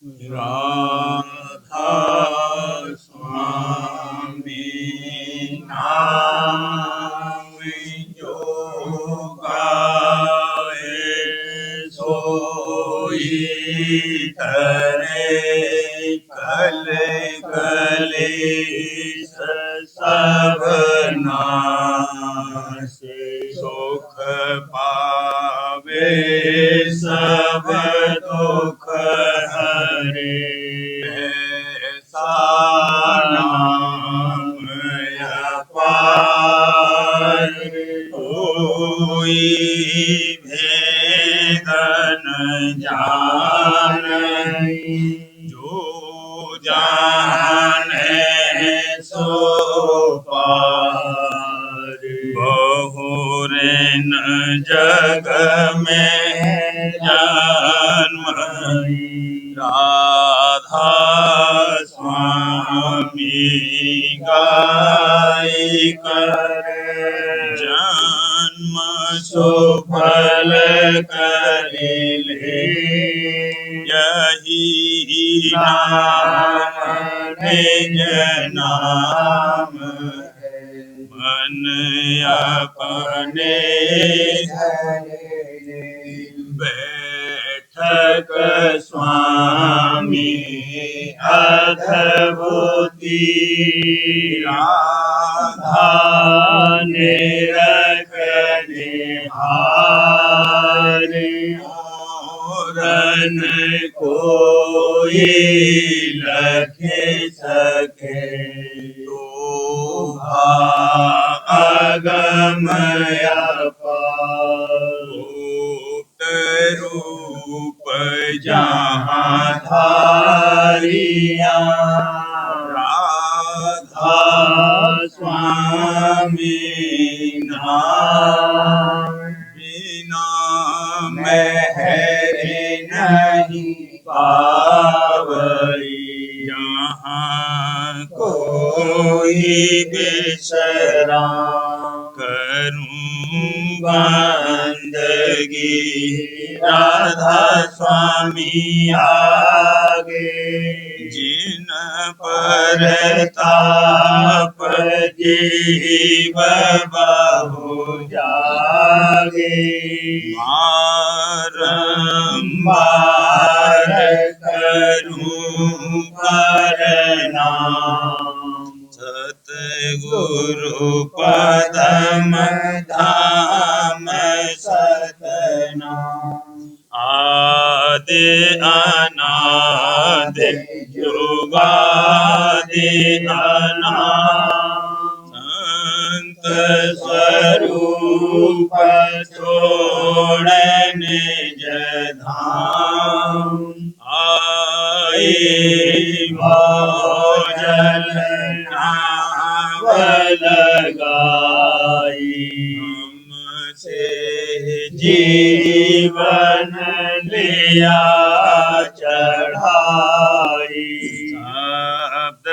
राधा स्वामी नाम जो गाए सोई तरे कल कलेश सब नासे सुख पावे सब दुख हरे ऐसा नाम अपार कोई भेद न जाने जो जाने सो पार बहुरे न जग में जन्म राधा स्वामी गाय कर जन्म सुफल करे ले यही नाम निज नाम मन अपने बैठक स्वामी अद्भुति राधा ने रखने हारे रन कोई लखे सके तो अगम गुप्त रूप जहाँ धारिया राधा स्वामी नाम बिना मेहरे नहीं पावई जहाँ कोई बिसरा करूं बंदगी राधा स्वामी आगे जिन पर ताप जीव बहु जागे बारंबार करूं प्रणाम सतगुरु पदम धाम सतनाम आदि अनादि जुगादि अनाद संत स्वरूप छोड़ निज धाम आए भोजन नाव लगाई हमसे जीवन लिया चढ़ाई शब्द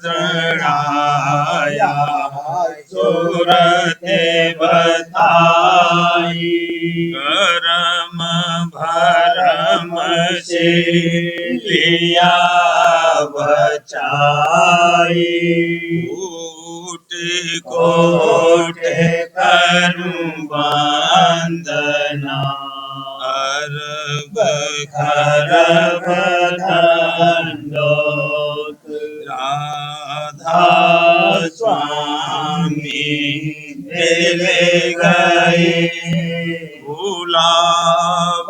दृढ़ाया सूरत बताई करम भरम से लिया बचाई कोट करूं वंदना अरब खरब दंडोत राधा स्वामी मिल गए भूला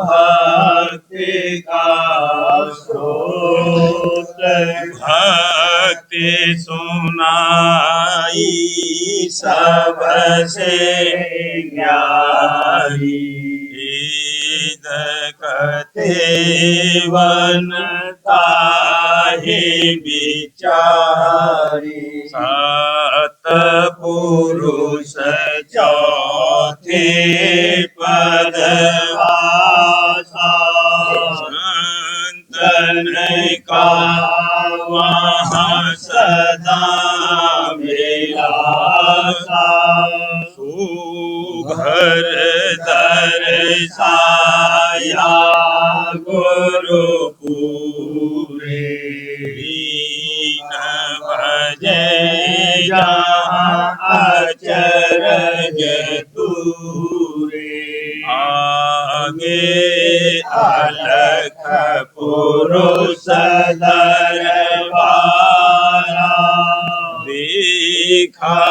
भक्ति का स्रोत भक्ति सुनाई सबसे न्यारी कथे वन ताहि विचारी सत पुरुष चौथे पद आसा संतन का वहाँ सदा विलासा सुघर दर्शाया गुरु अलख पुरुष दरबारा देखा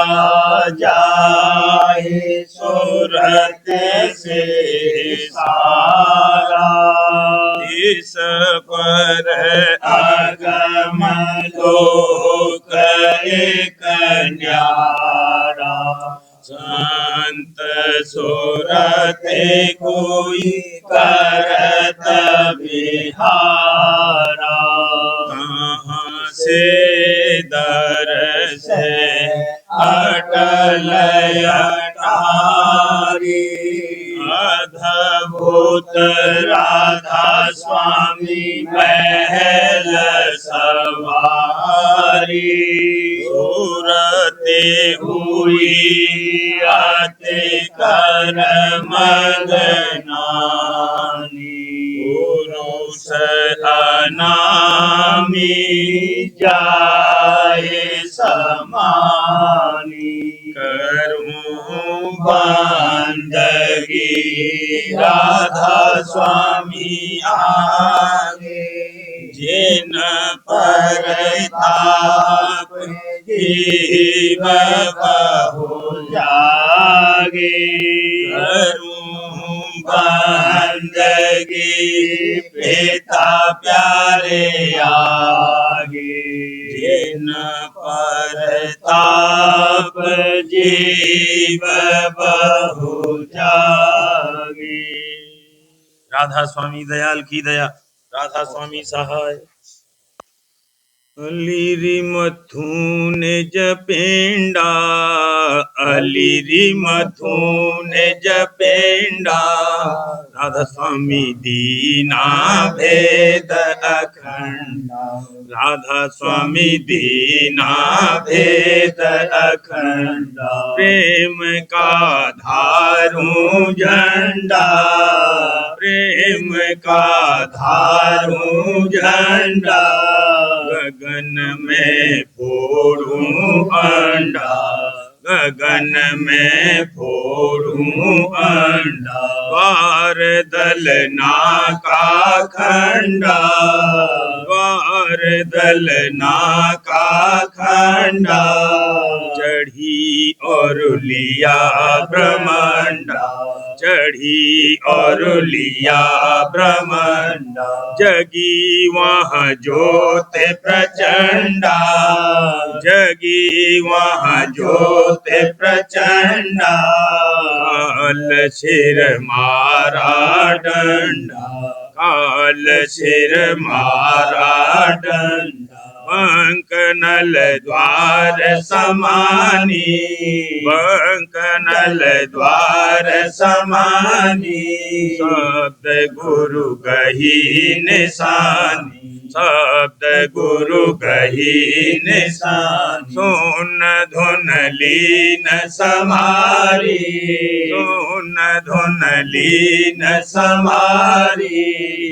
जाए सूरत से सारा इस पर अगम लोक एक न्यारा संत सुरते कोई करत बिहारा कहाँ से दर्श अटल अटारी अद्भुत राधा स्वामी महल सवारी सूरते हुई आते कर मदनानी पुरुष अनामी जाए समानी करूं बंदगी राधा स्वामी आगे जिन पर ताप जीव बहु जागे करूं बंदगी पिता प्यारे आगे जिन पर ताप जीव बहु जागे। राधा स्वामी दयाल की दया, राधा स्वामी सहाय। अलीरी मथुन जपेंडा अलीरी मथुन जपेंडा राधा स्वामी दीना भेद अखंडा राधा स्वामी दीना भेद अखंडा प्रेम का धारूं झंडा प्रेम का धारूं झंडा गगन में फोड़ूं अंडा गगन में फोड़ूं अंडा द्वार दलना का खंडा द्वार दलना का खंडा चढ़ी और लिया ब्रह्मंडा चढ़ी और लिया ब्रह्मंडा जगी वहाँ ज्योत प्रचंडा जगी वहाँ ज्योत प्रचंडा काल सिर मारा डंडा काल सिर मारा डंडा बंकनल द्वार समानी बंकनल द्वार समानी शब्द गुरु गही निशानी शब्द गुरु गही निशानी सुन धुन लीन समारी सुन धुन लीन समारी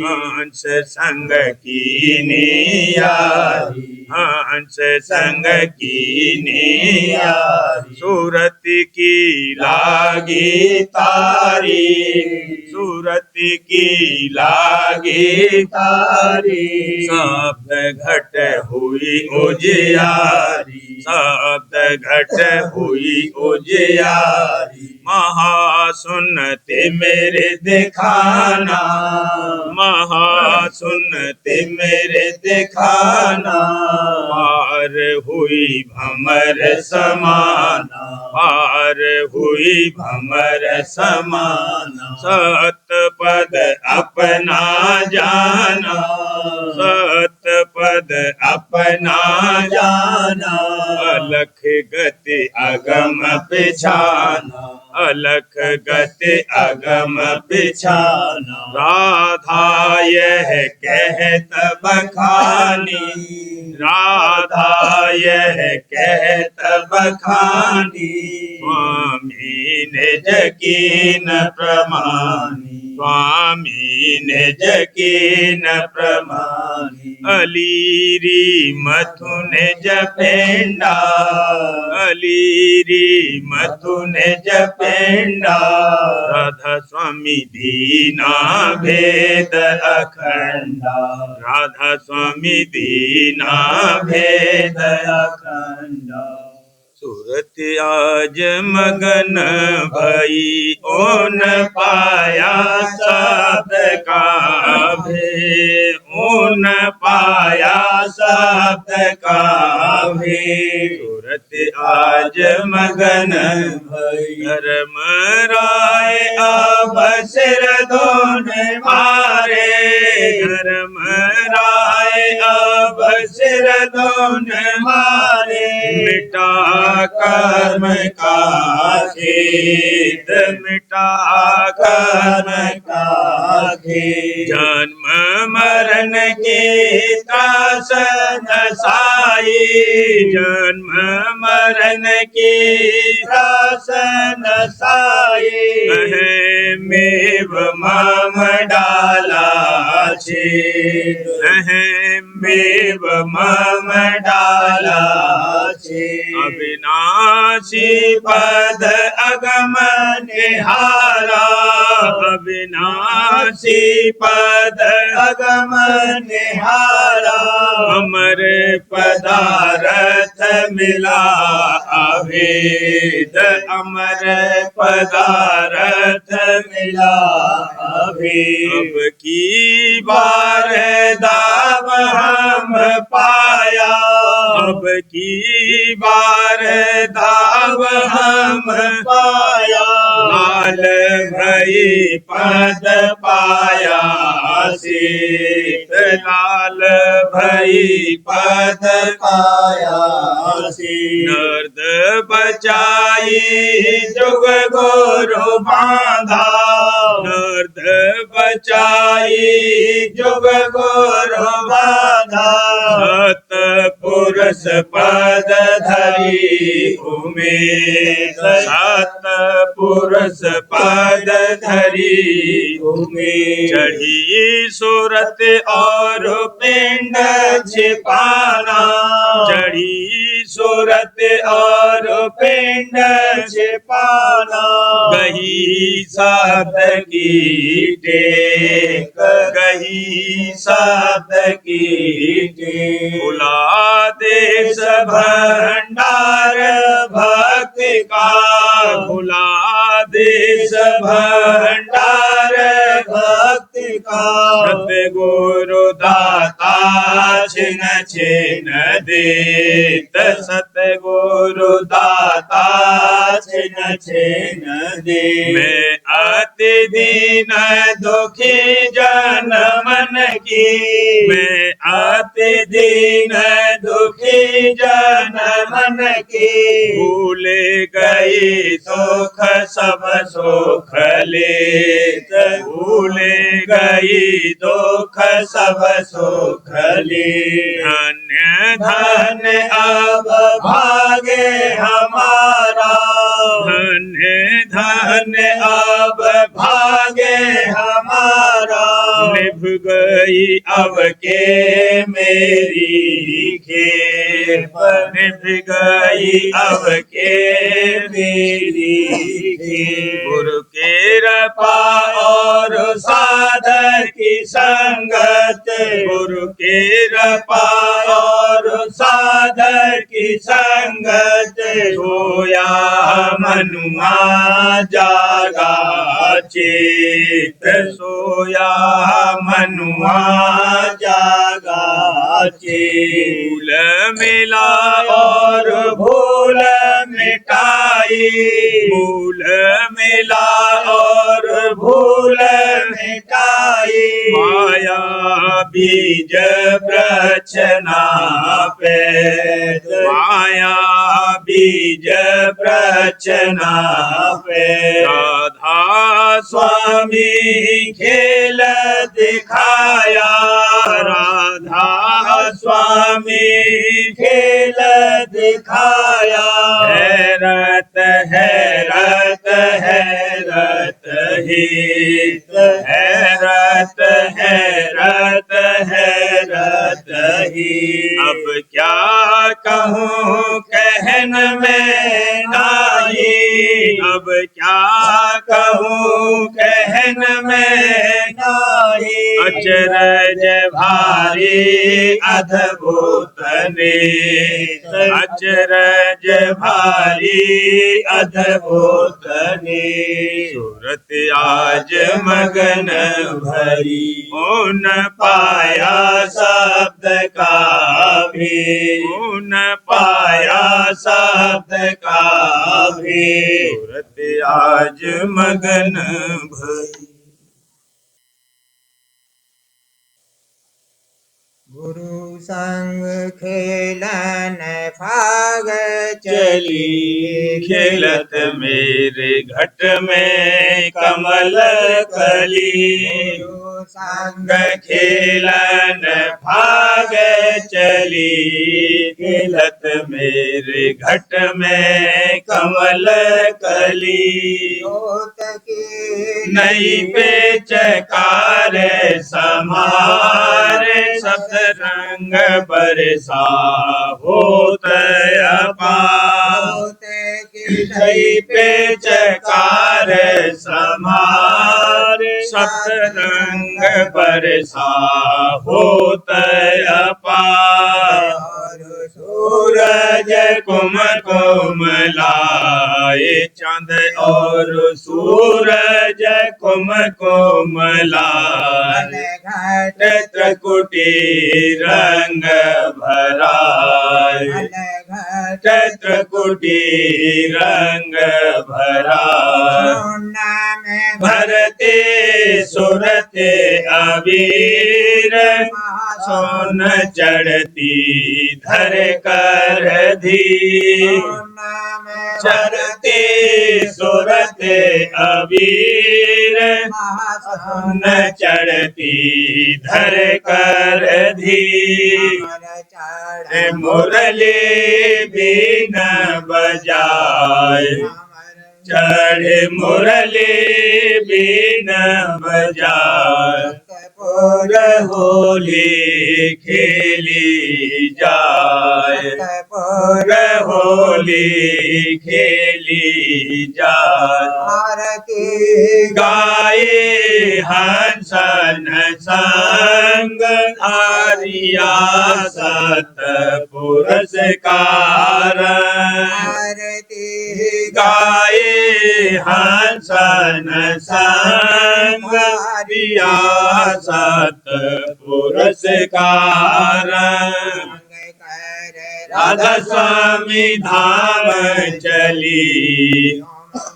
हंस संग की नियारी हंस संग की नियारी सूरत की लागी तारी सूरत की लागी तारी शब्द घट हुई उजियारी शब्द घट हुई उजियारी महासुनते मेरे दिखाना महासुनते मेरे दिखाना पार हुई भमर समाना पार हुई भमर समाना सतपद अपना जाना सतपद अपना जाना अलख गति अगम पिछाना अलख गति अगम पिछाना राधा यह कहत बखानी राधा यह कहत बखानी स्वामी ने जकीन प्रमानी स्वामी निज की न प्रमाणी अलीरी मथु निज पेंडा अलीरी मथु निज पेंडा राधा स्वामी दीना भेद अखंडा राधा स्वामी दीना भेद अखंडा सूरत आज मगन भई ओन पाया शब्द का भे ओन पाया शब्द का भे सूरत आज मगन भई धर्म राय अब सिर दोन मारे धर्म राय अब सिर दोन मारे मिटा कर्म का खेद मिटा कर्म का खेद जन्म मरण की त्रास नसाई जन्म मरण की त्रास नसाई अहमेव मम डाला छेद अहमेव मम डाला छेद अविनाशी पद अगम निहारा अविनाशी पद अगम निहारा अमर पदारथ मिला अभेद अमर पदारथ मिला अभेद अब की बार दाव हम पाया अब की बार दाव हम पाया लाल भई पद पाया सीत लाल भई पद पाया सीत नर्द बचाई जुग गुरु बांधा नर्द बचाई जुग गुरु बांधा सत पुरुष पद धरी उमेद सत पुरुष पद धरी उमेद चढ़ी सूरत और पिंड छिपाना चढ़ी सूरत और पिंड छिपाना गही साध की टेक गही साध की टेक खुला देश भंडार भक्ति का खुला देश भंडार भक्ति का सतगुरु दाता छिन छिन देत सतगुरु दाता छिन छिन दे मैं अति दीन दुखी जन मन की मैं अति दीन दुखी जन मन की भूल गई सुख सब सुख लेत भूल गई दुख सब सुख ले धन्य धन्य अब भागे हमारा धन्य धन्य अब भागे हमारा निभ गई अब के मेरी खेप निभ गई अब के मेरी खेप गुरु के कृपा और साधक की संगत गुरु के कृपा और साधक की संगत सोया मनुआ जागा चेत सोया मनुआ जागा चेत भूल मिला और भूल मिटाई भूल मिला और भूल मिटाई माया बीज प्रचना पे माया बीज प्रचना पे राधा स्वामी खेल दिखाया राधा स्वामी खेल दिखाया हैरत हैरत हैरत हित हैरत हैरत हैरत ही। अब क्या कहूँ कहन में नाही, अब क्या कहूँ कहन में नाही। अचरज भारी अद्भुत नित, अचरज भारी अद्भुत नित। सूरत आज मगन भरी, ऊन पाया शब्द का भी, ऊन पाया शब्द का भी। सूरत आज मगन भरी। गुरु संग खेलन फाग चली, खेलत मेरे घट में कमल कली। गुरु संग खेलन फाग चली, खेलत मेरे घट में कमल कली। होत की नई पे चकार समार, शब्द रंग बरसा होत अपार। होत की नई पे चकार समार, शब्द रंग बरसा होत अपार। सूरज कुम कुम लाए चांद और सूरज कुम कुम लाए। घट त्रिकुटी रंग भराए, घट त्रिकुटी रंग भराए। में भरते सुरते अबीर, सोन चढ़ती धर कर धी। चढ़ते सुरते अबीर, सोन चढ़ती धर कर धी। मुरली बीन बजाए, चढ़े मुरली बीन बजाए। और होली खेली जाए, और होली खेली जाए। आरती गाए हंसन संग आरिया सत पुरस्कार। आरती गाए हंसन संग आरिया सत पुरस्कार। राधा स्वामी धाम चली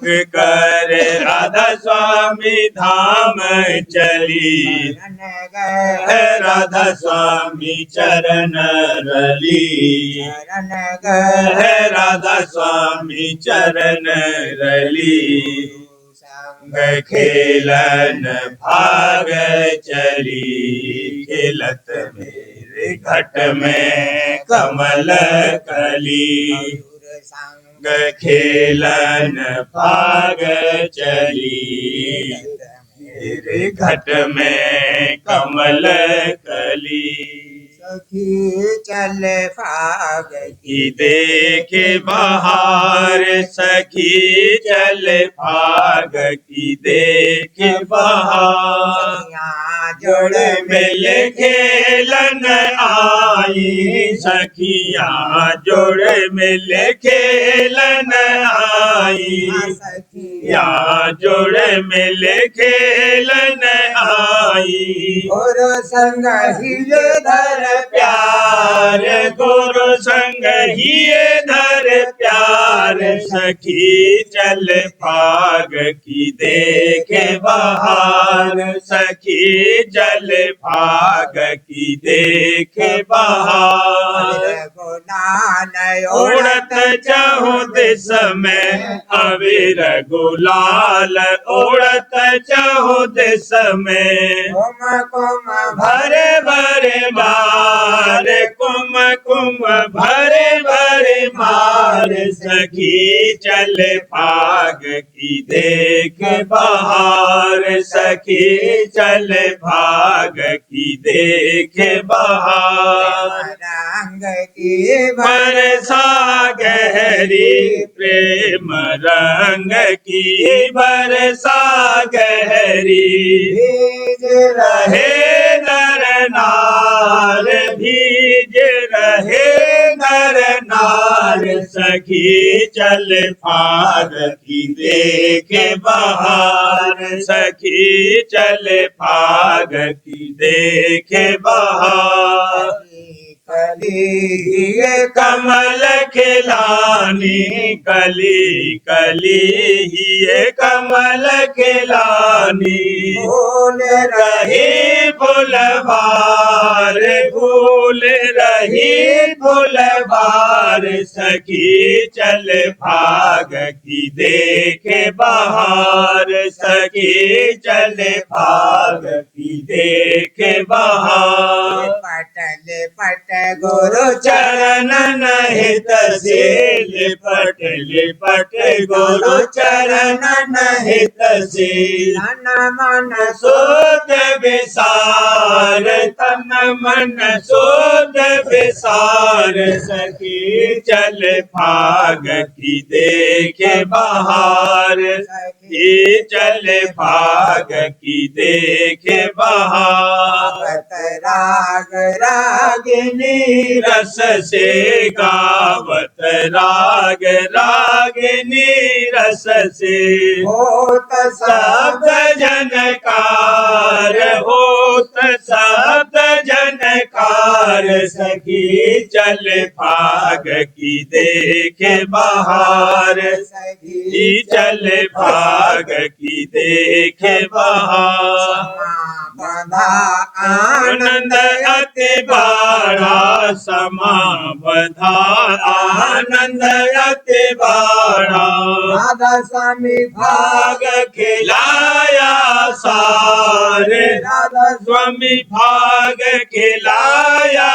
कर, राधा स्वामी धाम चली। है राधा स्वामी चरण रली, है राधा स्वामी चरण रली। खेलन भाग चली, खेलत मेरे घट में कमल कली। खेलन भाग चली, मेरे घट में कमल कली। सखी चल फाग की देखे बहार, सखी चल फाग की देखे बहार। जोड़ मिल खेलन आई, सखियाँ जोड़ मिल खेलन आई। सखियाँ जोड़ मिल खेलन आई। गुरु संग हिले धर प्यार, गुरु संग ही धर प्यार। सखी चल फाग की देखे बहार, सखी चल फाग की देखे बहार। गुलाल उड़त चाहूं दिस में अबीर गुलाल, उड़त चाहूं दिस में। कुम कुम भरे भरे बार, कुम कुम भरे भरे मार सखी चल फाग की देख बहार सखी चल फाग की देख बहार रंग की बरसा गहरी प्रेम रंग की बरसा गहरी भीज रहे नर नार भीज रहे नर नार सखी चल फाग की देख बहार सखी चल फाग की देख बहार कली कमल खिलानी कली कली ही कमल खिलानी फूल रही फुलवार फूल रही फुलवार सखी चल फाग की देखे बहार सखी चल फाग की देखे बहार पटल पट गुरु चरण नहित से लिपट गुरु चरण नहित से तन मन शोध विसार तन मन शोध विसार सखी चल फाग की देखे बहार सखी चल फाग की देखे बहार राग रागिनी रस से गावत राग रागिनी रस से होत शब्द जनकार होत शब्द जनकार सखी चल फाग की देखे बहार सखी चल फाग की देखे बहार बंधा आनंद अति बाड़ा समा बधा आनंद अति बाड़ा राधा स्वामी भाग खिलाया सार राधा स्वामी भाग खिलाया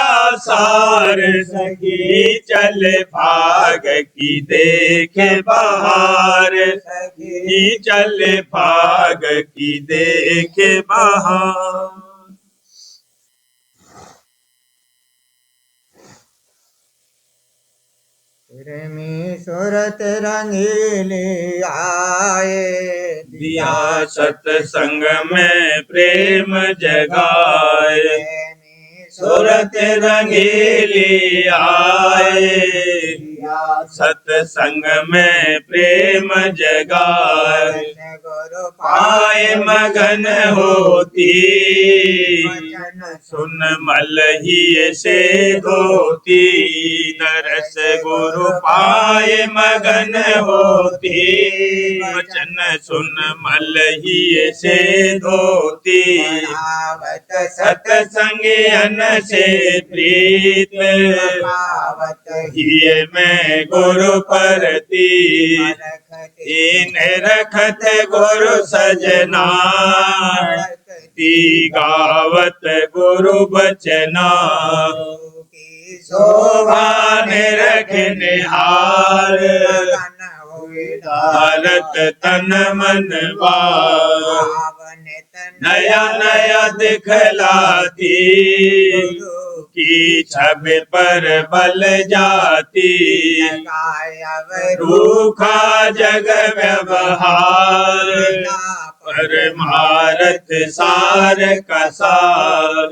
सार सखी चल भाग की देखे बहार सखी चल भाग की देखे बहार प्रेमी सूरत रंगीली आए दिया सत्संग में प्रेम जगाए प्रेमी सूरत रंगीली आए सत्संग में प्रेम जगाए गुरु पाए मगन होती वचन सुन मलही से धोती नरस गुरु पाए मगन होती वचन सुन मलही से धोती आवत सत्संग अन से प्रीत आवत हिय में गुरु परती इन रखत गुरु सजना ती गावत गुरु बचना शोभा रखने हार भारत तन मन नया नया दिखलाती की छब पर बल जाती रूखा जग व्यवहार परमारथ सार का सार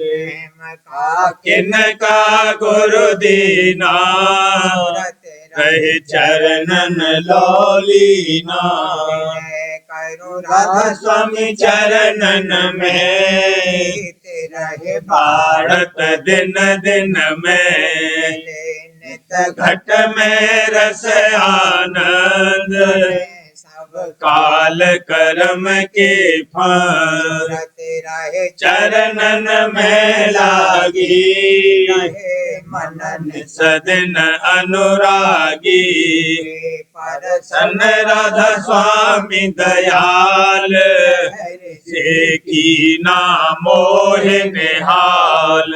किनका गुरु दीना रहे चरणन लौलीना राधा स्वामी चरणन में भारत दिन दिन में घट में रस आनंद काल कर्म के फल चरणन में लागी मनन सदन अनुरागी सन राधा स्वामी दयाल से की ना मोह निहाल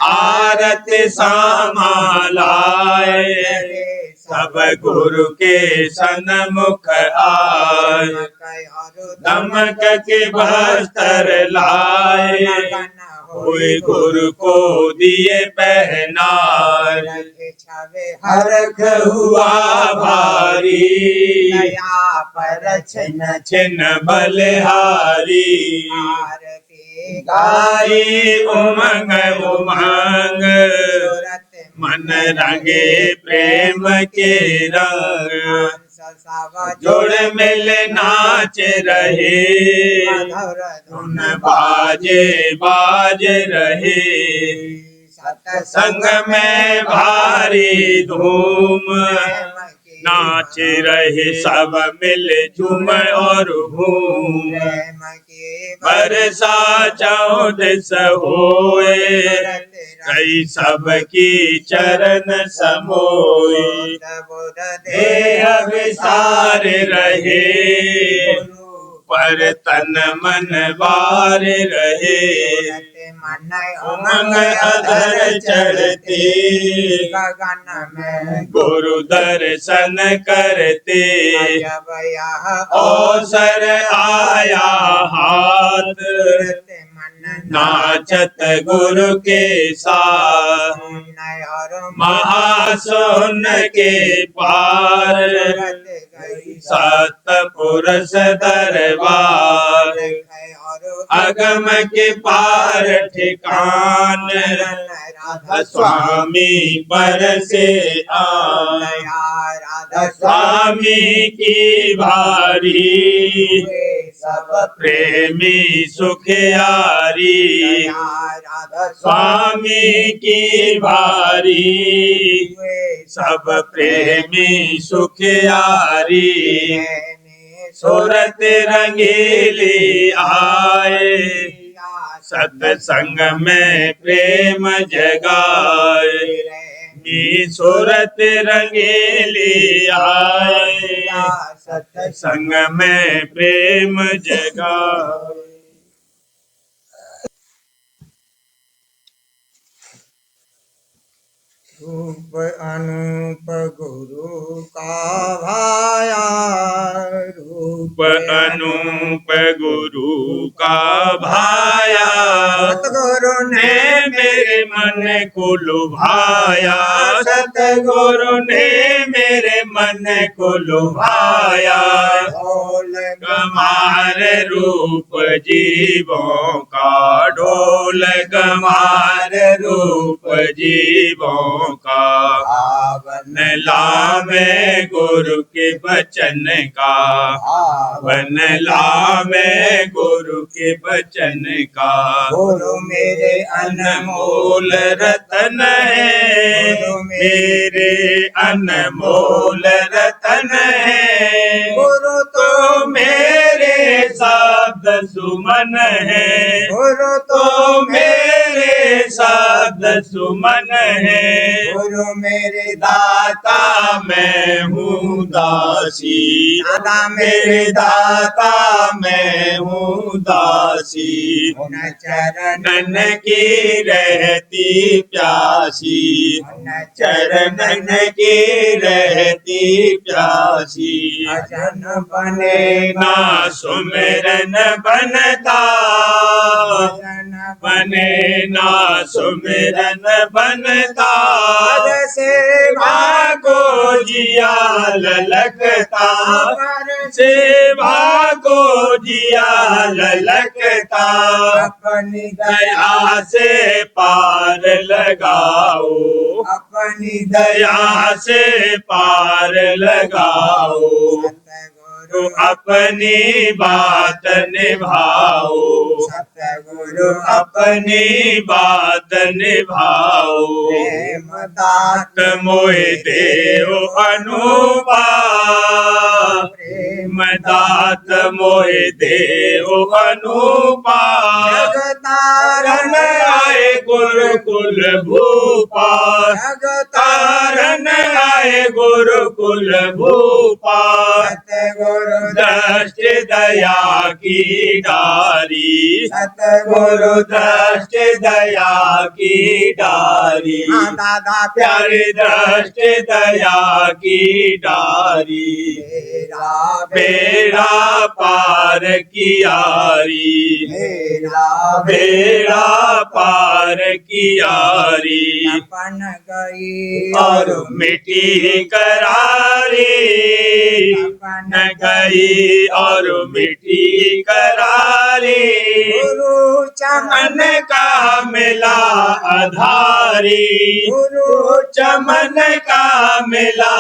आरत समालाए सब गुरु के सन्मुख आए दमक के वस्त्र लाए हुए गुरु को दिए पहनाए हरख हुआ भारी पर छिन्न छिन्न बलिहारी गाई उमंग उमंग मन रंगे प्रेम के रंग जोड़ मिल नाच रहे धुन बाजे बाज रहे सत्संग में भारी धूम नाच रहे सब मिल झूम और घूम बरसा चौदस होए कई सबकी चरण समोए देह विसार रहे पर तन मन वार रहे उमंग अधर चढ़ते गगन में गुरु दर्शन करते अवसर आया हाथ नाचत गुरु के साथ महासुन के पार सतपुरुष दरबार अगम के पार ठिकान स्वामी पर से स्वामी की भारी सब प्रेमी सुखियारी स्वामी की भारी सब प्रेमी सुखियारी सूरत रंगीली आए सत्संग में प्रेम जगाए सूरत रंगीली आए सत्संग में प्रेम जगाए रूप अनूप गुरु का भाया रूप अनूप गुरु का भाया सतगुरु ने मेरे मन को लुभाया सतगुरु ने मेरे मन को लुभाया ढोल गमार रूप जीवों का ढोल गमार रूप जीवों का आवन न लावे गुरु के वचन का वन लावे गुरु के वचन का गुरु मेरे अनमोल रतन है मेरे अनमोल रतन है गुरु तो मेरे शब्द सुमन है गुरु तो मेरे शब्द सुमन है गुरु मेरे दाता मैं हूँ दासी दादा मेरे दाता मैं हूँ दासी उन चरण चरणन की रहती प्यासी चरणन की रहती प्यासी भजन बने ना सुमिरन बनता भजन बने ना सुमिरन बनता सेवा को जिया ललकता पर सेवा को जिया ललकता अपनी दया से पार लगाओ अपनी दया से पार लगाओ सतगुरु अपनी बात निभाओ सतगुरु अपनी बात निभाओ प्रेम दात मोहि देव अनुपा प्रेम दात मोहि देव अनुपा जगतारण आए गुरुकुल भूपा जगतारण तारन आए गए गुरुकुल भूपा सतगुरु दृष्टि दया की डारी सतगुरु दृष्टि दया की डारी दादा प्यारे दृष्टि दया की डारी मेरा बेड़ा पार कियारी मेरा बेड़ा पार कियारी अपन गई और मिठी करारी अपन न गई और मिठी करारी गुरु चमन मन का मिला आधारी गुरु चमन का मिला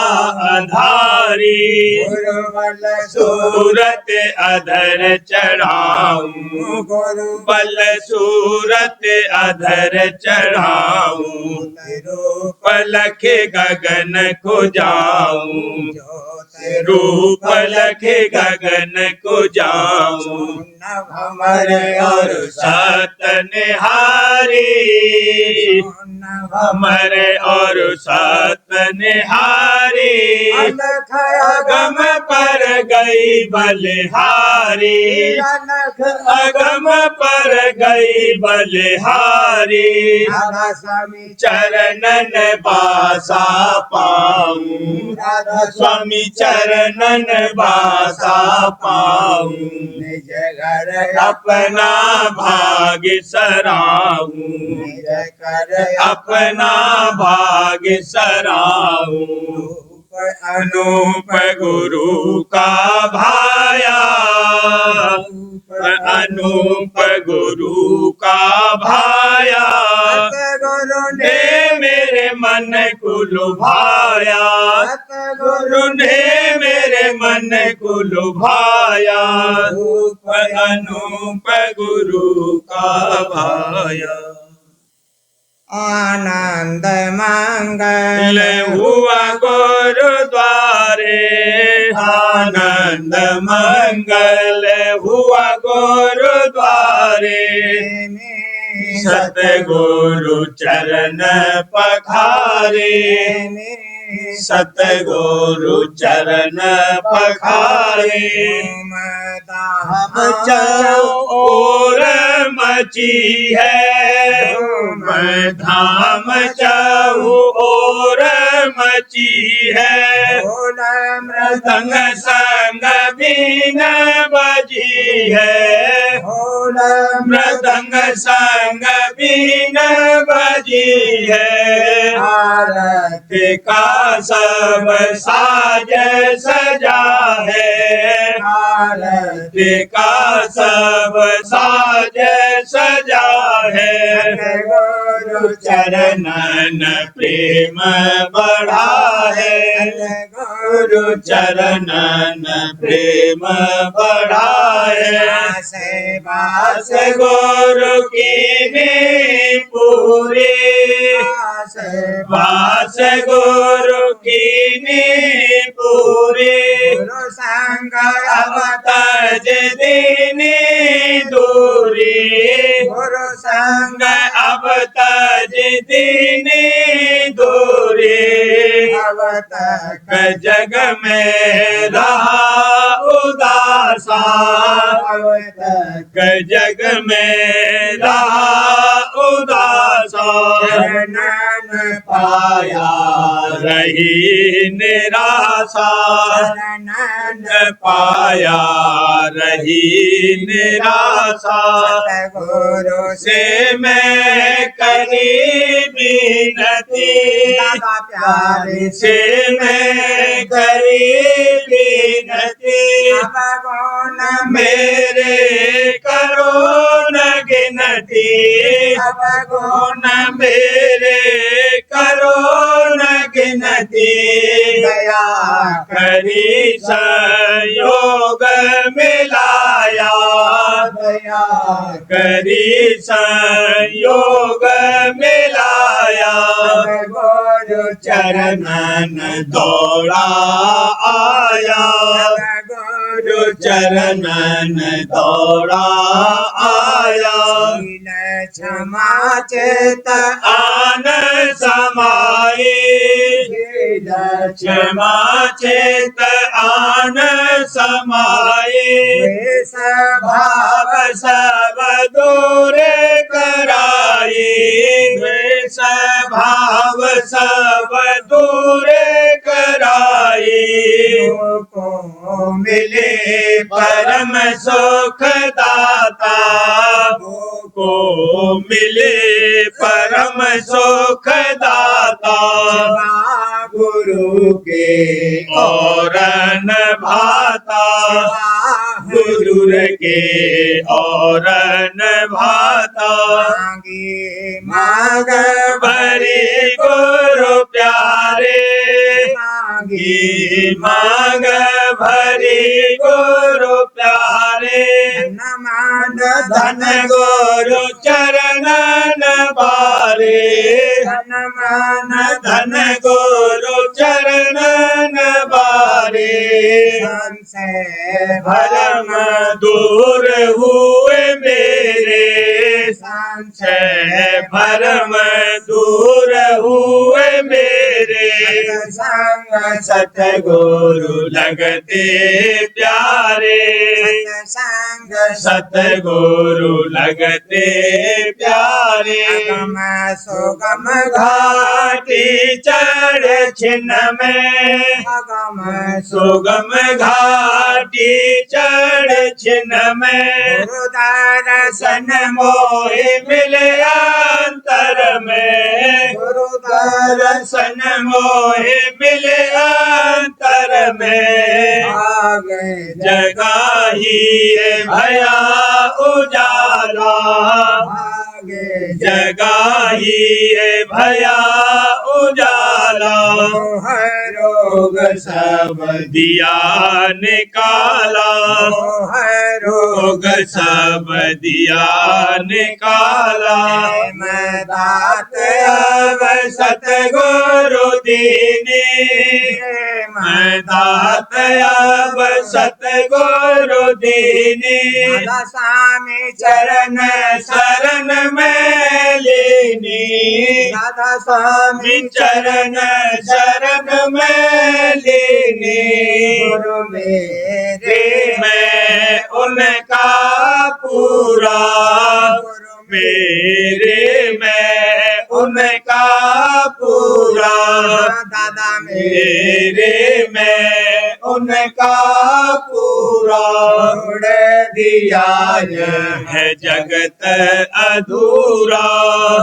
आधारी गुरु बल सूरत अधर चढ़ाऊं गुरु बल सूरत अधर चढ़ाऊं रूप पलख गगन को जाऊं ज्योत रूप लख गगन को जाऊं नभ हमर और सतनिहारी नभ हमर और सतनिहारी अलख अगम पर गई बलिहारी अगम पर गई बलिहारी राधा स्वामी चरणन बासा पाऊं राधा स्वामी चरणन बासा पाऊं निज घर अपना भाग सराऊं निज कर अपना भाग सराऊं अनूप गुरु का भाया अनूप गुरु का भाया गुरु ने मेरे मन को लुभाया गुरु ने मेरे मन को लुभाया अनूप गुरु का भाया आनंद मंगल हुआ गुरुद्वारे आनंद मंगल हुआ गुरुद्वारे सतगुरु चरण पखारे सतगुरु चरण पखारे और मची है धाम चाहू और मची है मृदंग संग बीन बजी है मृदंग संग बीन बजी है आरती का सब साज सजा है आरती का सब साज सजा है गुरु चरणन प्रेम बढ़ा है गुरु चरणन प्रेम बढ़ा है सेवास गुरु की ने पूरी वास गुरु की ने पूरी गुरु संग अवतज दीनी दूरी गुरु संग अवतज दीनी दूरी अब तक जग में रहा उदासा अब तक जग में रहा उदासा शरणन पाया रही निराशा शरणन पाया रही निराशा गुरु से मैं करी विनती प्यारे से मैं करी विनती भगवान मेरे करो न गिनती भगवान मेरे करो न गिनती दया करी संयोग मिलाया दया करी संयोग मिलाया गुरु चरणन दौड़ा आया गुरु चरणन दौड़ा आया क्षमा चेत आन समाई क्षमा चेत आन समाये द्वेष भाव सब दूर कराये द्वेष भाव सब दूर कराये को मिले परम सुख दाता को मिले परम सुख दाता गुरु के और न भाता गुरु के और न भाता मांगे मांग भरी गुरु प्यारे मांगे मांग भरी गुरु प्यारे नमन धन गुरु चरणन बारे नमन धन गुरु चरणन बारे संशय भरम दूर हुए मेरे संशय भरम दूर हुए मेरे संग सतगुरु लगते प्यारे संग सतगुरु लगते प्यारे अगम सुगम घाटी चढ़ छिन्न में अगम सुगम घाटी चढ़ छिन्न में गुरु दर्शन सन मोहि मिले अंतर में गुरु दर्शन मोहि मिले अंतर में आगे जगाही भया उजाला आगे जगाही भया उजाला रोग सब दिया निकाला रोग रोग सब दिया निकाला मैं दात अब सतगुरु दीनी मैं दात अब सतगुरु दीनी स्वामी चरण शरण में लीनी राधा स्वामी चरण शरण में लीनी गुरु मेरे मैं उनका पूरा गुरु मेरे मैं उनका पूरा दादा मेरे मैं उनका पूरा छोड़ दिया है जगत अधूरा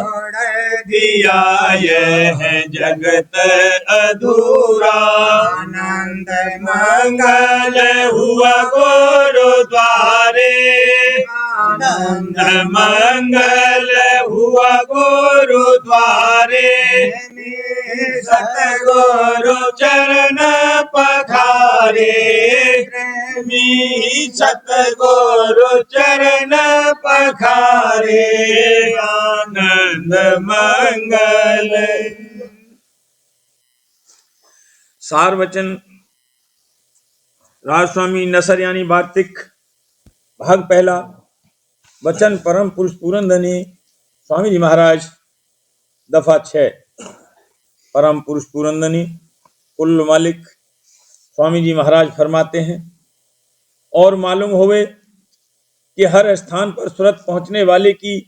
छोड़ दिया है जगत अधूरा आनंद मंगल हुआ गुरुद्वारे आनंद मंगल हुआ गुरुद्वारे सतगुरु चरण पखारे प्रेमी सतगुरु चरण पखारे आनंद मंगल। सार वचन राजस्वामी नसर यानी वार्तिक भाग पहला। वचन परम पुरुष पुरंदनी स्वामी जी महाराज दफा 6। परम पुरुष पुरंदनी कुल मालिक स्वामी जी महाराज फरमाते हैं, और मालूम होवे कि हर स्थान पर सूरत पहुंचने वाले की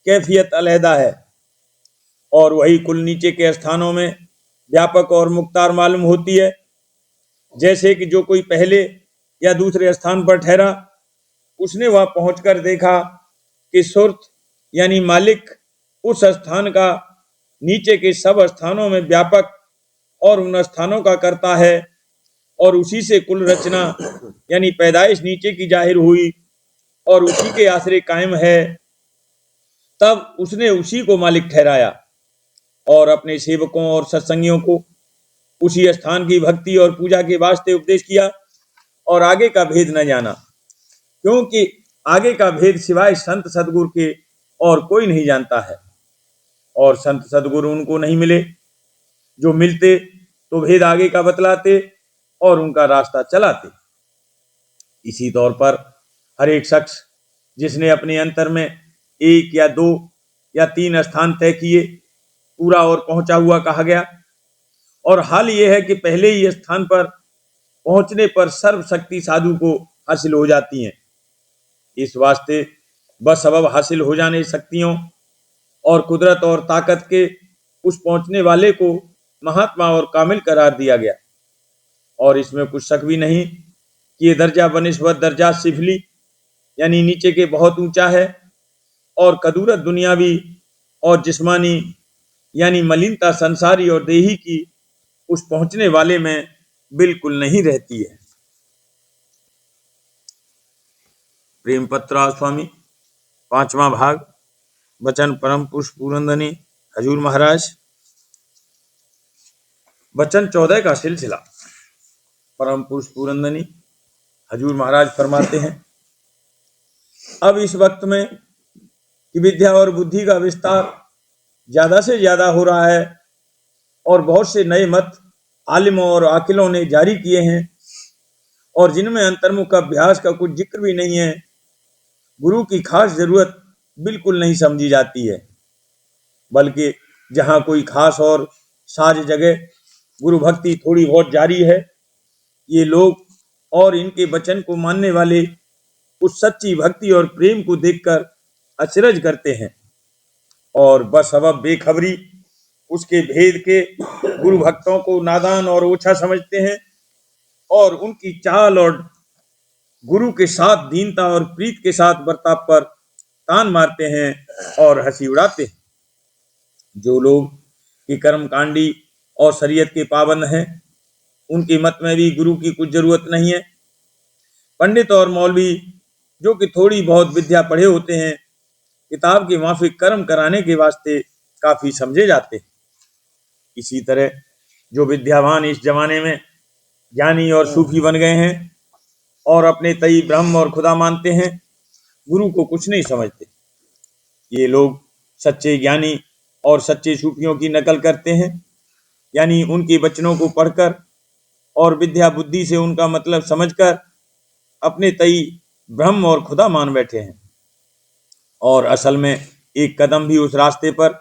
कैफियत अलहदा है, और वही कुल नीचे के स्थानों में व्यापक और मुख्तार मालूम होती है। जैसे कि जो कोई पहले या दूसरे स्थान पर ठहरा, उसने वहां पहुंचकर देखा कि सुरत यानी मालिक उस स्थान का नीचे के सब स्थानों में व्यापक और उन स्थानों का करता है, और उसी से कुल रचना यानी पैदाइश नीचे की जाहिर हुई और उसी के आश्रय कायम है। तब उसने उसी को मालिक ठहराया और अपने सेवकों और सत्संगियों को उसी स्थान की भक्ति और पूजा के वास्ते उपदेश किया, और आगे का भेद न जाना, क्योंकि आगे का भेद सिवाय संत सदगुरु के और कोई नहीं जानता है, और संत सदगुरु उनको नहीं मिले। जो मिलते तो भेद आगे का बतलाते और उनका रास्ता चलाते। इसी तौर पर हर एक शख्स जिसने अपने अंतर में 1 या 2 या 3 स्थान तय किए, पूरा और पहुंचा हुआ कहा गया, और हाल यह है कि पहले ही स्थान पर पहुंचने पर सर्वशक्ति साधु को हासिल हो जाती हैं। इस वास्ते बस सबब हासिल हो जाने शक्तियों और कुदरत और ताकत के उस पहुंचने वाले को महात्मा और कामिल करार दिया गया। और इसमें कुछ शक भी नहीं कि ये दर्जा बनिस्बत दर्जा सिफली यानी नीचे के बहुत ऊंचा है, और कदूरत दुनियावी और जिस्मानी यानी मलिनता संसारी और देही की उस पहुंचने वाले में बिल्कुल नहीं रहती है। प्रेम पत्र स्वामी 5वां भाग, वचन परम पुरुष पूरनदनी हजूर महाराज। वचन 14 का सिलसिला। परम पुरुष पूरनदनी हजूर महाराज फरमाते हैं, अब इस वक्त में कि विद्या और बुद्धि का विस्तार ज्यादा से ज्यादा हो रहा है और बहुत से नए मत आलिमों और आकिलों ने जारी किए हैं, और जिनमें अंतर्मुख अभ्यास का कुछ जिक्र भी नहीं है, गुरु की खास जरूरत बिल्कुल नहीं समझी जाती है। बल्कि जहाँ कोई खास और साज जगह गुरु भक्ति थोड़ी बहुत जारी है, ये लोग और इनके वचन को मानने वाले उस सच्ची भक्ति और प्रेम को देखकर अचरज करते हैं और बसबब बेखबरी उसके भेद के गुरु भक्तों को नादान और ओछा समझते हैं, और उनकी चाल और गुरु के साथ दीनता और प्रीत के साथ बर्ताव पर तान मारते हैं और हंसी उड़ाते हैं। जो लोग कि कर्मकांडी और शरीयत के पाबंद हैं, उनके मत में भी गुरु की कुछ जरूरत नहीं है। पंडित और मौलवी जो कि थोड़ी बहुत विद्या पढ़े होते हैं, किताब के माफिक कर्म कराने के वास्ते काफी समझे जाते हैं। इसी तरह जो विद्यावान इस जमाने में ज्ञानी और सूफी बन गए हैं और अपने तई ब्रह्म और खुदा मानते हैं, गुरु को कुछ नहीं समझते। ये लोग सच्चे ज्ञानी और सच्चे सूफियों की नकल करते हैं, यानी उनके वचनों को पढ़कर और विद्या बुद्धि से उनका मतलब समझकर अपने तई ब्रह्म और खुदा मान बैठे हैं, और असल में एक कदम भी उस रास्ते पर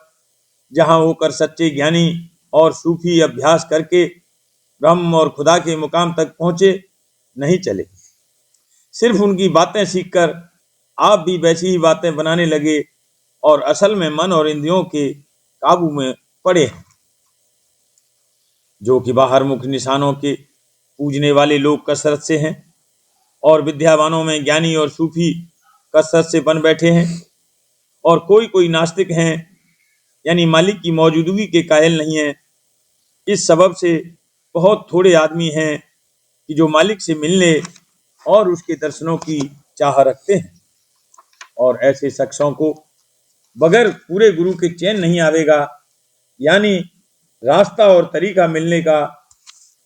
जहां होकर सच्चे ज्ञानी और सूफी अभ्यास करके ब्रह्म और खुदा के मुकाम तक पहुंचे नहीं चले। सिर्फ उनकी बातें सीखकर आप भी वैसी ही बातें बनाने लगे और असल में मन और इंद्रियों के काबू में पड़े हैं। जो कि बाहर मुख्य निशानों के पूजने वाले लोग कसरत से हैं, और विद्यावानों में ज्ञानी और सूफी कसरत से बन बैठे हैं, और कोई कोई नास्तिक हैं यानी मालिक की मौजूदगी के कायल नहीं है। इस सबब से बहुत थोड़े आदमी हैं कि जो मालिक से मिलने और उसके दर्शनों की चाह रखते हैं, और ऐसे शख्सों को बगैर पूरे गुरु के चैन नहीं आवेगा, यानी रास्ता और तरीका मिलने का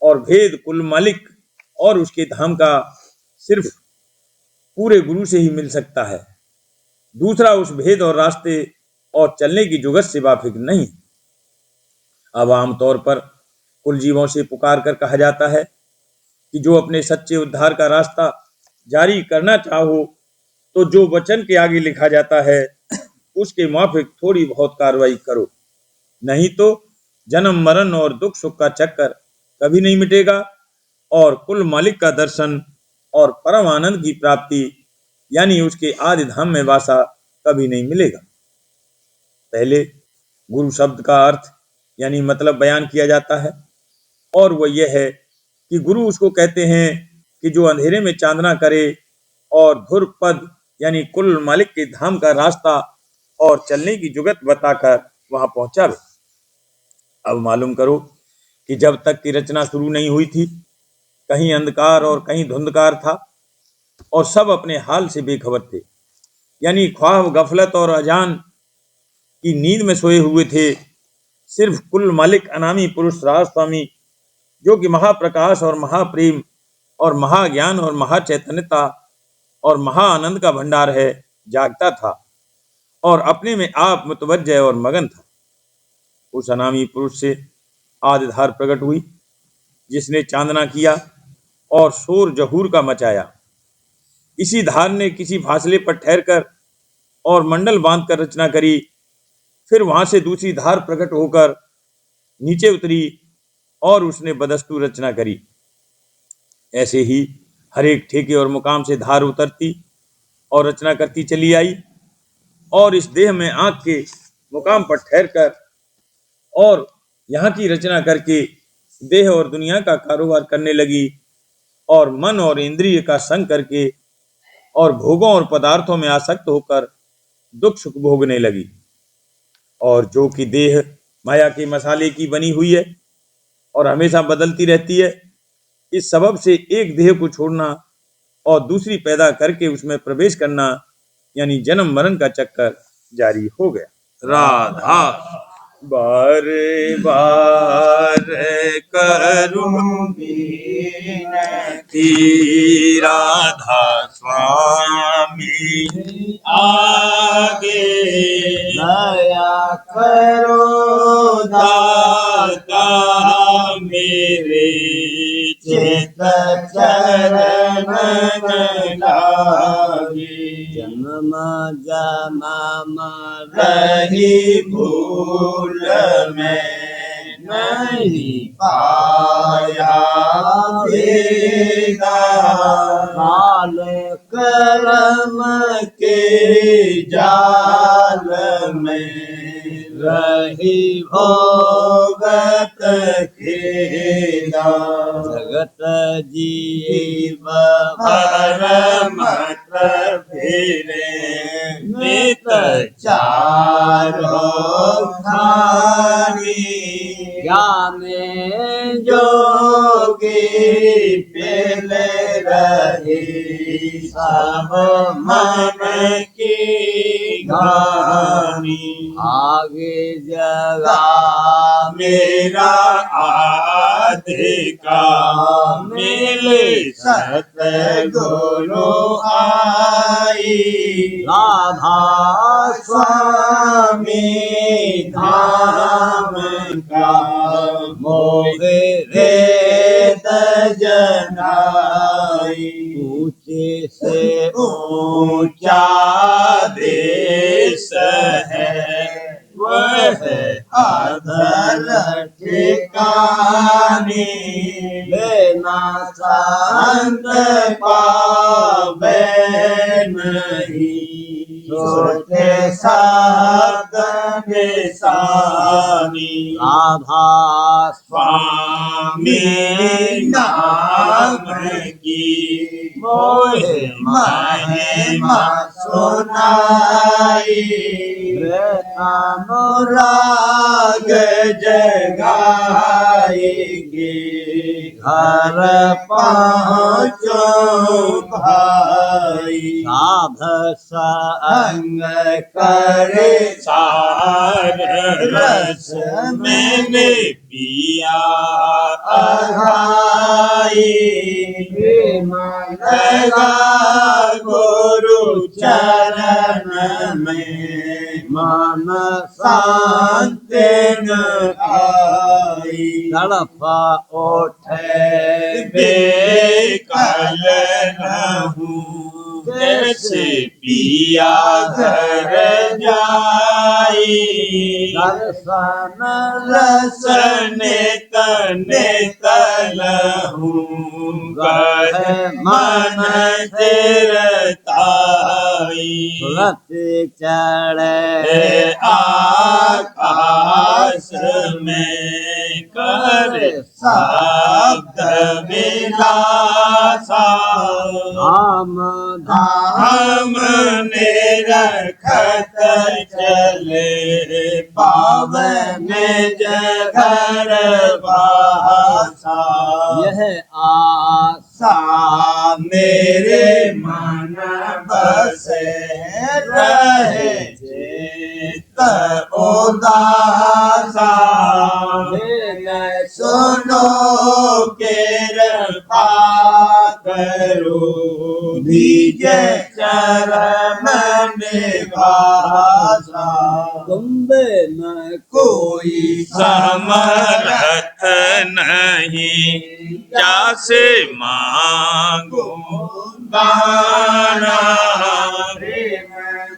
और भेद कुल मालिक और उसके धाम का सिर्फ पूरे गुरु से ही मिल सकता है। दूसरा उस भेद और रास्ते और चलने की जुगत से वाकिफ नहीं। अब आमतौर पर कुल जीवों से पुकार कर कहा जाता है कि जो अपने सच्चे उद्धार का रास्ता जारी करना चाहो, तो जो वचन के आगे लिखा जाता है उसके माफिक थोड़ी बहुत कार्रवाई करो, नहीं तो जन्म मरण और दुख सुख का चक्कर कभी नहीं मिटेगा, और कुल मालिक का दर्शन और परम आनंद की प्राप्ति यानी उसके आदि धाम में वासा कभी नहीं मिलेगा। पहले गुरु शब्द का अर्थ यानी मतलब बयान किया जाता है, और वह यह है कि गुरु उसको कहते हैं कि जो अंधेरे में चांदना करे और धुर पद यानी कुल मालिक के धाम का रास्ता और चलने की जुगत बताकर वहां पहुंचावे। अब मालूम करो कि जब तक की रचना शुरू नहीं हुई थी, कहीं अंधकार और कहीं धुंधकार था, और सब अपने हाल से बेखबर थे, यानी ख्वाब गफलत और अजान की नींद में सोए हुए थे। सिर्फ कुल मालिक अनामी पुरुष राज स्वामी, जो कि महाप्रकाश और महाप्रेम और महाज्ञान और महाचैतन्यता और महाआनंद का भंडार है, जागता था और अपने में आप मुतवज्जह और मगन था। उस अनामी पुरुष से आदिधार प्रकट हुई, जिसने चांदना किया और शोर जहूर का मचाया। इसी धार ने किसी फासले पर ठहरकर और मंडल बांधकर रचना करी, फिर वहां से दूसरी धार प्रकट होकर नीचे उतरी और उसने बदस्तूर रचना करी। ऐसे ही हर एक ठेके और मुकाम से धार उतरती और रचना करती चली आई और इस देह में आंख के मुकाम पर ठहरकर और यहाँ की रचना करके देह और दुनिया का कारोबार करने लगी और मन और इंद्रिय का संग करके और भोगों और पदार्थों में आसक्त होकर दुख सुख भोगने लगी। और जो कि देह माया के मसाले की बनी हुई है और हमेशा बदलती रहती है, इस सबब से एक देह को छोड़ना और दूसरी पैदा करके उसमें प्रवेश करना यानी जन्म मरण का चक्कर जारी हो गया। राधा बार बार करूं विनती, राधा स्वामी आगे दया करो दाता मेरे चित चरण लागे। जन्म जन्म रही भूल में नहीं पाया वेदा, काल कर्म के जाल में रही भोगत खेदा। जगत जीव परमत फिरे नित चारों खानी, ज्ञान जोगी पेले रही सब मन की घानी। आगे जगा मेरा आधिका मिले सतगुरु आई, राधा स्वामी धाम का मोहे रेत जनाई। ऊंचे से ऊंचा देश है वह अधर ठिकानी, लेना संत पावे नहीं सोचे साध निशानी। राधा स्वामी नाम की मोहे महिमा सुनाई, अनुराग जगाएगी घर पहुँचो भाई। साध संग अंग करे सार रस मैंने पिया अघाई, लगा गुरु चरण में मन शांति न आई। तड़प उठे बेकल रहूं जैसे पिया घर जाई, दर्शन रसने तने तलहूं गढ़ मन चिरताई। सुरति चढ़े आकाश में कर शब्द विलासा, धाम धाम ने रखत चले पावन जगर वासा। यह आशा मेरे मन बसे रहे चित्त उदासा, सुनो कृपा करो निज चरण निवासा। तुम्बे न कोई समर्थ नहीं जासे मांगो गाना,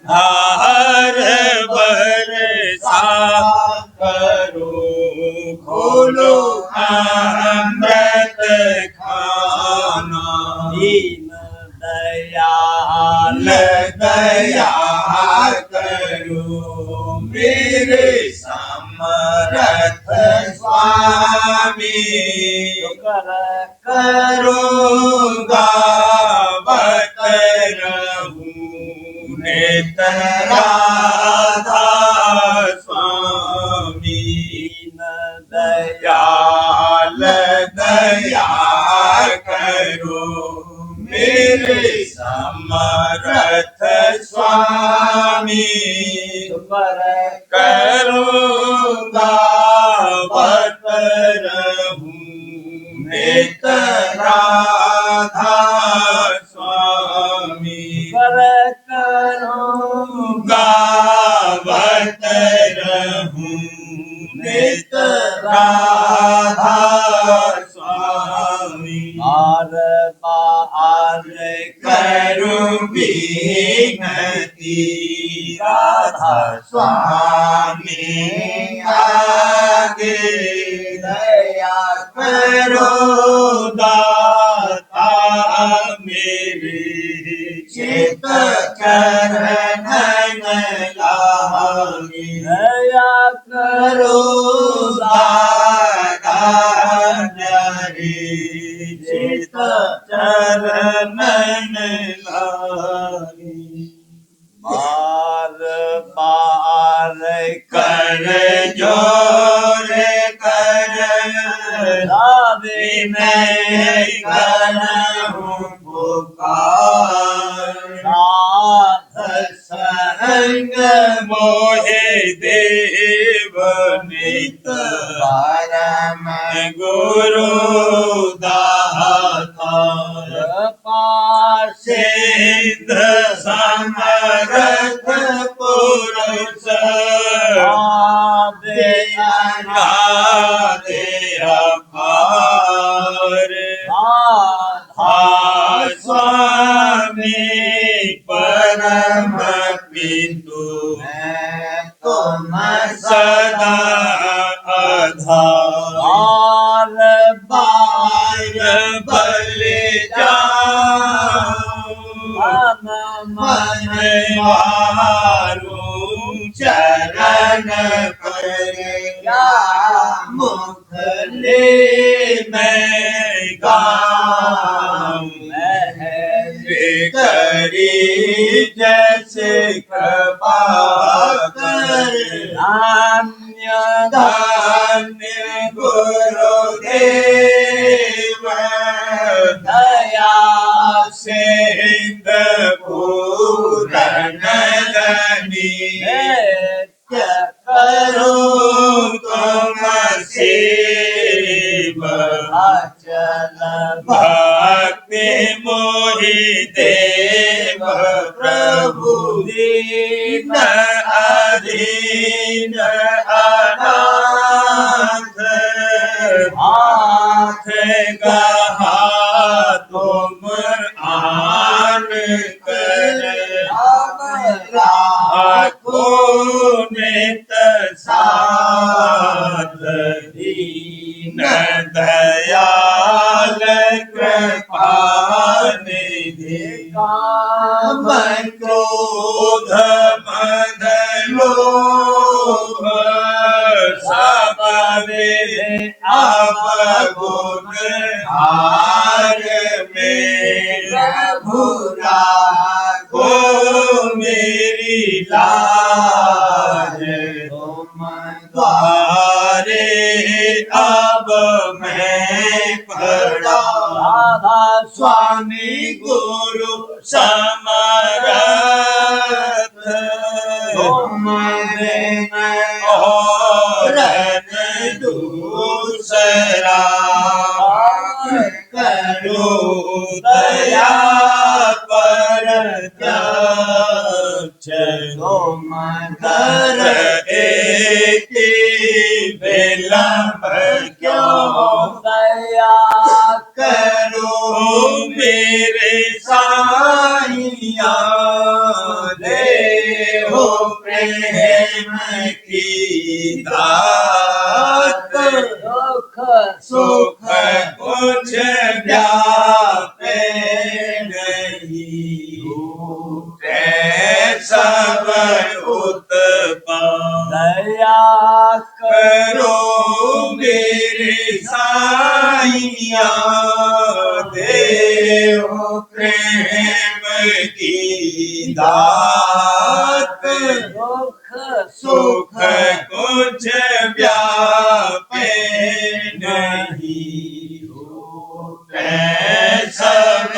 धार बरसा करो खोलो स्वामी शुक्र करूँगा बत रहूं नेत्र राधा स्वामी दीन दयाल दयाल दया करो मेरे समर्थ स्वामी शुक्र करूँगा बत रहूं नेत्र राधा स्वामी शुक्र करूँगा गावत रहूं नेत्र राधा स्वामी बार बार करूं विनती राधा स्वामी आगे दया करो दाता मेरे चित चरण लागे दया करो दाता मेरे चित चरण लागे बार बार कर जोर कर लावे मैं करूं पुकार नाथ संग मोहे देव नित परम गुरु दाता पासे सिद्ध समर्थ पुरुष आदे अनादि अपार आधा स्वामी परम पितु तुम सदा आधार बार बार बलि जाऊं मन मन मारूं चरण पर क्या मुख ले मैं गाऊं वे करी जैसे कृपा कर नान्य धन्य गुरुदेव दया सिंध पूरन धनी नित्य करो तुम सेव अचल भक्ति मोहि देव प्रभु दीन अधीन अनाथ हाथ गहा तुम आन कर राखो नित साथ दीन दयाल कृपा निधि काम क्रोध मद लोभ सब अवगुण हार मेरा भूरा को मेरी लाज तुम द्वारे अब मैं पड़ा राधा स्वामी गुरु समरथ तुम बिन और दूसरा करो दया पर तुम कर एक विलंब क्यों दया करो मेरे साइया दे हो प्रेम की दात दुख सुख कुछ व्यापे नहीं टूटे सब उत्पाद दया करो मेरे साईया देव प्रेम की दात दुख सुख कुछ व्यापे नहीं रूठे सब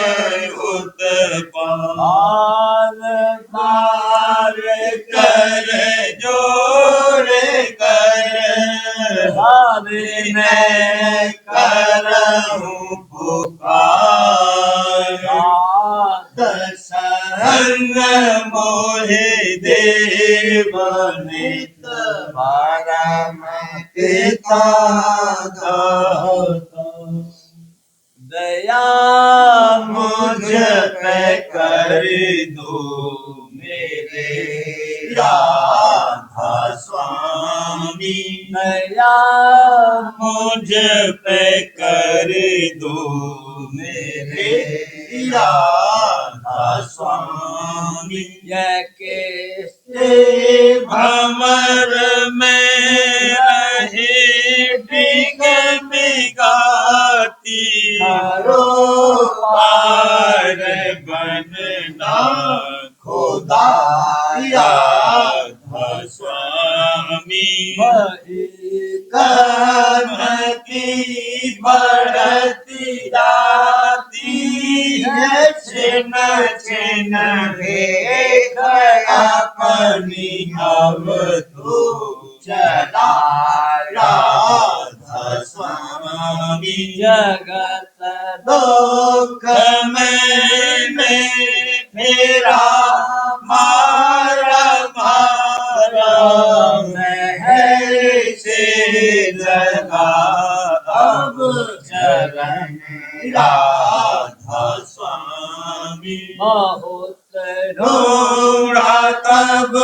उत्पाद पार कर जोड़ कर भावे मैं करऊं पुकार संग मोहे देव नित परम पिता दाता दया मुझ पे कर दो मेरे राधा स्वामी दया मुझ पे कर दो मेरे राधा स्वामी यह के भमर में रहे डिग बिगाती पार बनना खुदा राधा स्वामी कर्म की बढ़ती जाती है छिन छिन देख अपनी अब तू चला राधा स्वामी जगत दुख मैंने फेरा मारा मारा महल से लगा अब चरण राधा स्वामी बहुत ढूंढा तब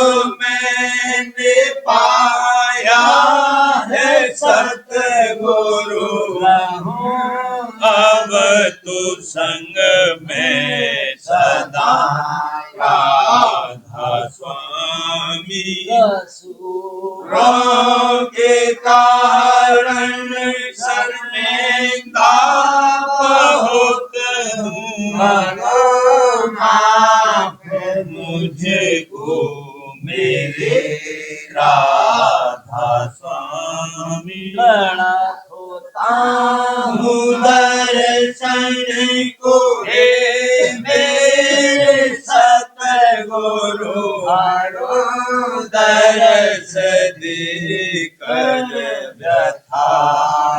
मैंने पाया है सतगुरु अब तू संग में सदा राधा स्वामी रोग के कारण शर्मिंदा बहुत हूँ माफ मुझको मेरे राधा स्वामी दर्शन को हे मेरे सतगुरु दर्श दे कर व्यथा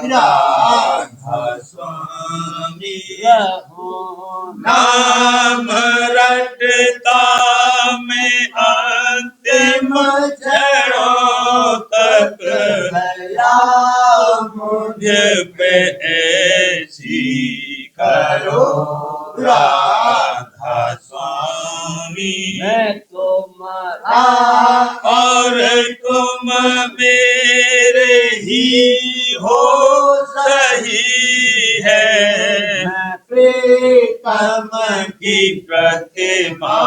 राधा स्वामी नाम रटता में अंतिम क्षणों तक मुझ पे ऐसी करो राधा स्वामी मैं तुम्हारा और तुम मेरे ही हो सही है प्रीतम की प्रतिमा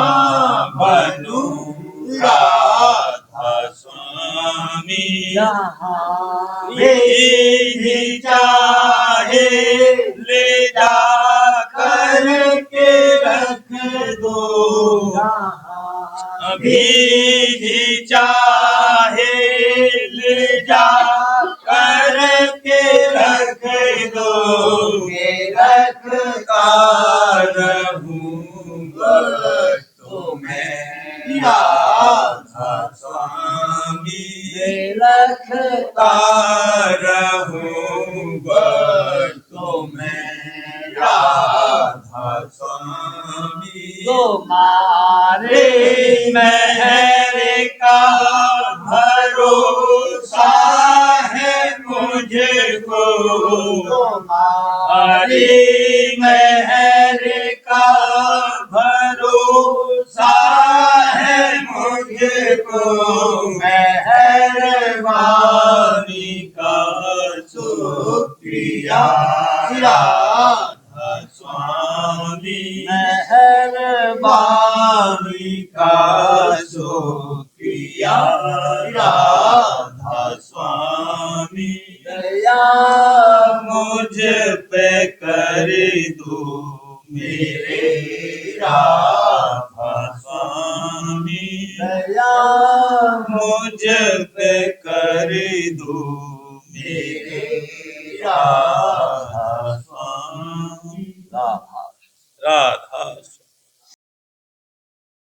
बनूं राधा स्वामी जहाँ भी चाहे ले जा कर के रख दो अभी भी चाहे ले जा कर के रख दो रखता रहूँगा तुम्हें राधा स्वामी रखता रहूँगा तुम्हें राधा स्वामी तुम्हारे महर का भरोसा है मुझको तुम्हारी महर का भरोसा है मुझको मेहरबानी का शुक्रिया राधा स्वामी मेहरबानी का शुक्रिया राधा स्वामी दया मुझ पे कर दो मेरे राधा स्वामी दया मुझ पे कर दो मेरे राधा स्वामी राधा राधा